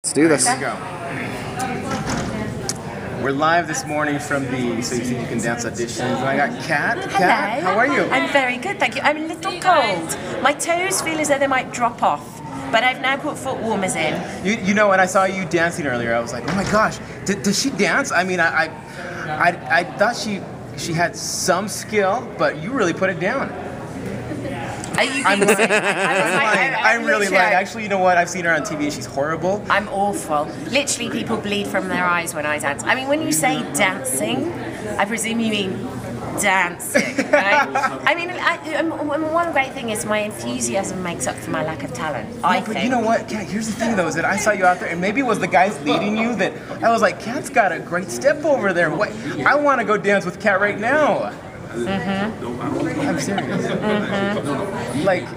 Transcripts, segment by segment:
Let's do this. Here we go. We're live this morning from the So You Think You Can Dance auditions, and I got Kat. Hello. Kat, how are you? I'm very good, thank you. I'm a little cold. My toes feel as though they might drop off, but I've now put foot warmers in. You know, when I saw you dancing earlier, I was like, oh my gosh, does she dance? I mean, I thought she had some skill, but you really put it down. Are you I'm being lying. serious? I'm really lying. Actually, you know what? I've seen her on TV and she's horrible. I'm awful. Literally, people bleed from their eyes when I dance. I mean, when you say dancing, I presume you mean dancing, right? I mean, one great thing is my enthusiasm makes up for my lack of talent, I think. But you know what, Kat, here's the thing though, is that I saw you out there, and maybe it was the guys leading you that I was like, Kat's got a great step over there. What? I want to go dance with Kat right now. I'm serious. Like,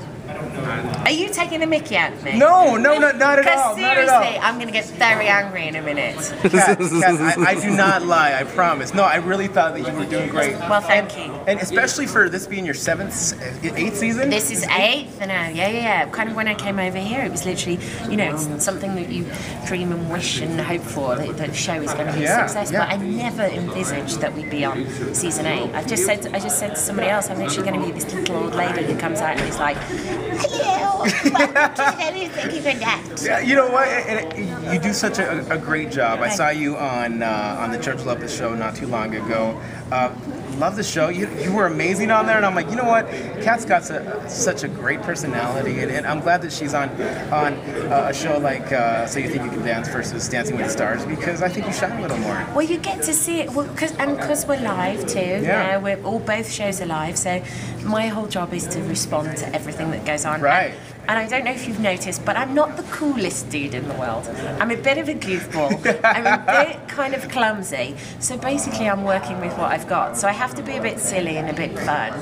are you taking a mickey at me? no, not at all. Because seriously, not at all. I'm going to get very angry in a minute. Kat, I do not lie, I promise. No, I really thought that you were doing great. Well, thank you. And especially for this being your eighth season? This is eighth now, yeah. Kind of when I came over here, it was literally, you know, it's something that you dream and wish and hope for, that the show is going to be a success. Yeah. But I never envisaged that we'd be on season 8. I just said to somebody else, I'm literally going to be this little old lady who comes out and is like, hello, welcome to Everything You Can Dance. Yeah, you know what? You do such a great job. I saw you on the Church Love the Show not too long ago. Love the show. You were amazing on there, and I'm like, you know what? Kat's got such a great personality, and I'm glad that she's on a show like So You Think You Can Dance versus Dancing with the Stars, because I think you shine a little more. Well, you get to see it, because we're live too. Yeah. Both shows are live, so my whole job is to respond to everything that goes on. Right. And I don't know if you've noticed, but I'm not the coolest dude in the world. I'm a bit of a goofball. I'm a bit kind of clumsy. So basically I'm working with what I've got. So I have to be a bit silly and a bit fun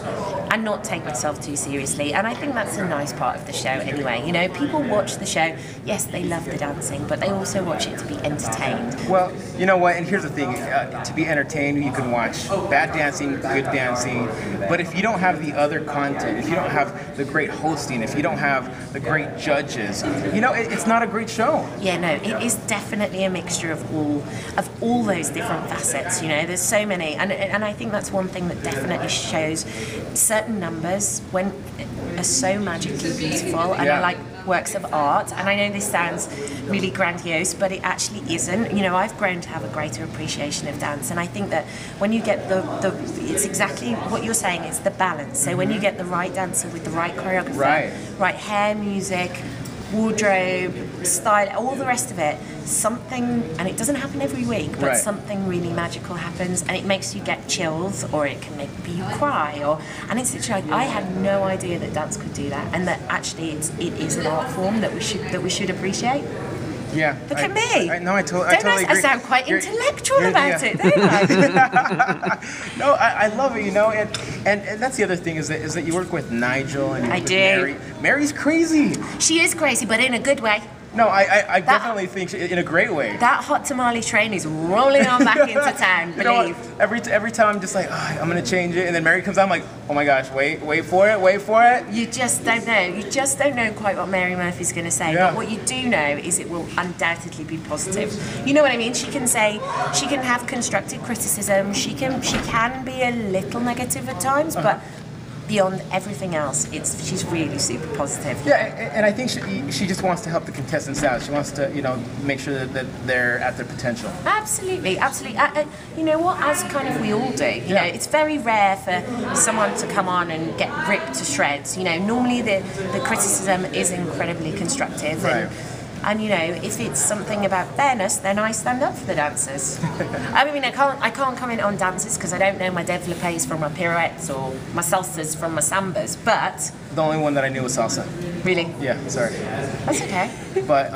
and not take myself too seriously. And I think that's a nice part of the show anyway. You know, people watch the show, yes, they love the dancing, but they also watch it to be entertained. Well, you know what, and here's the thing, to be entertained, you can watch bad dancing, good dancing, but if you don't have the other content, if you don't have the great hosting, if you don't have the great judges, you know, it's not a great show. Yeah, no, it is definitely a mixture of all those different facets, you know, there's so many, and I think that's one thing that definitely shows certain numbers when are so magically beautiful, and are like works of art. And I know this sounds really grandiose, but it actually isn't. You know, I've grown to have a greater appreciation of dance, and I think that when you get it's exactly what you're saying, it's the balance. So when you get the right dancer with the right choreographer, right hair, music, wardrobe, style, all the rest of it, something, and it doesn't happen every week, but something really magical happens, and it makes you get chills, or it can make you cry, and it's literally like, I had no idea that dance could do that, and that actually it is an art form that we should appreciate. Yeah. Look at me. I totally agree. I sound quite intellectual about it, don't I? No, I love it, you know, and that's the other thing is that you work with Nigel and I do. Mary. Mary's crazy. She is crazy, but in a good way. No, I definitely think in a great way. That hot tamale train is rolling on back into town, believe. Every time I'm just like, I'm gonna change it, and then Mary comes out, I'm like, oh my gosh, wait for it. You just don't know. You just don't know quite what Mary Murphy's going to say. But what you do know is it will undoubtedly be positive. You know what I mean? She can have constructive criticism. She can be a little negative at times, but beyond everything else, she's really super positive. Yeah, and I think she just wants to help the contestants out. She wants to, you know, make sure that they're at their potential. Absolutely. You know what? As kind of we all do. You know, it's very rare for someone to come on and get ripped to shreds. You know, normally the criticism is incredibly constructive. And you know, if it's something about fairness, then I stand up for the dancers. I mean, I can't comment on dancers because I don't know my développés from my pirouettes or my salsas from my sambas, but... The only one that I knew was salsa. Really? Yeah, sorry. That's okay. But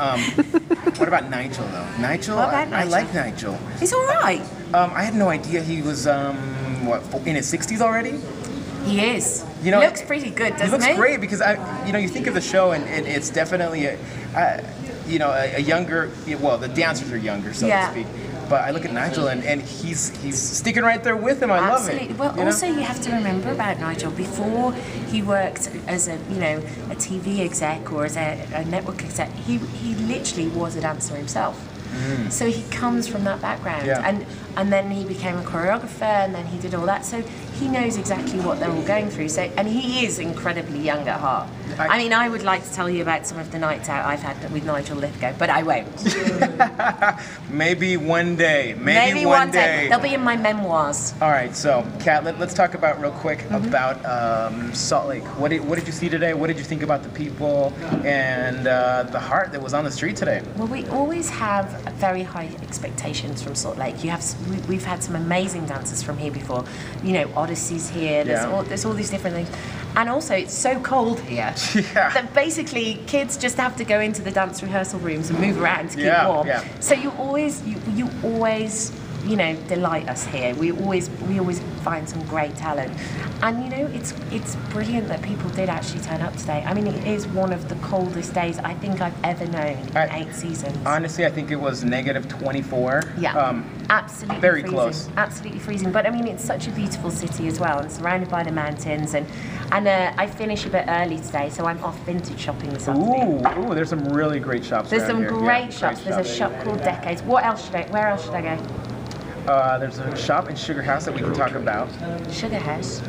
what about Nigel, though? Nigel? What about Nigel? I like Nigel. He's all right. I had no idea he was, in his 60s already? He is. You know, he looks pretty good, doesn't he? He looks great because, you think of the show and it's definitely a younger, well, the dancers are younger, so to speak. but I look at Nigel and he's sticking right there with him. I love it. Absolutely. Well, also you have to remember about Nigel. Before he worked as a a TV exec or as a network exec, he literally was a dancer himself. So he comes from that background, and then he became a choreographer, and then he did all that. So he knows exactly what they're all going through. So, and he is incredibly young at heart. I mean, I would like to tell you about some of the nights out I've had with Nigel Lythgoe, but I won't. Maybe one day. Maybe one day. They'll be in my memoirs. All right, so Kat, let's talk about real quick about Salt Lake. What did you see today? What did you think about the people and the heart that was on the street today? Well, we always have very high expectations from Salt Lake. We've had some amazing dancers from here before. Odyssey's here. There's all these different things, and also it's so cold here that basically kids just have to go into the dance rehearsal rooms and move around to keep warm. So you always delight us here. We always find some great talent, and it's brilliant that people did actually turn up today. I mean, it is one of the coldest days I think I've ever known in 8 seasons. Honestly, I think it was -24. Yeah, absolutely very freezing. close. Absolutely freezing. But I mean, it's such a beautiful city as well, and surrounded by the mountains. And I finish a bit early today, so I'm off vintage shopping this afternoon. Ooh, there's some really great shops. There's some here. great shops. There's a shop called Decades. Where else should I go? There's a shop in Sugar House that we can talk about. Sugar House.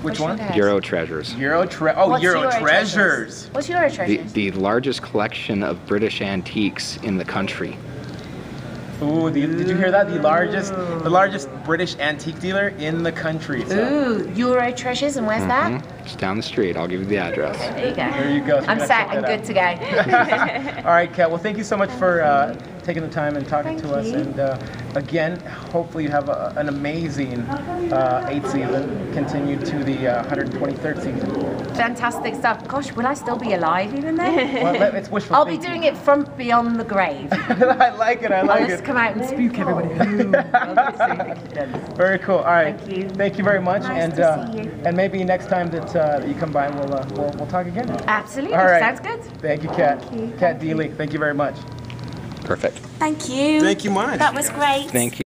Which one? Euro Treasures. Euro Treasures. What's Euro Treasures? The largest collection of British antiques in the country. Ooh, did you hear that? The largest British antique dealer in the country. So. Ooh, Euro Treasures, and where's that? Just down the street. I'll give you the address. There you go. There you go. So I'm set and good to go. All right, Kat. Well, thank you so much for taking the time and talking to us. And again, hopefully you have an amazing 8th season, continued to the 123rd season. Fantastic stuff. Gosh, will I still be alive even then? Well, it's wishful I'll thinking. be doing it from beyond the grave. I like it. I'll just come out and spook everybody. Very cool. All right. Thank you. Thank you very much. Nice and to see you. And maybe next time that you come by, we'll talk again. Absolutely. All right. Sounds good. Thank you, Kat. Thank you. Kat Deeley. Thank you very much. Perfect. Thank you. Thank you much. That was great. Thank you.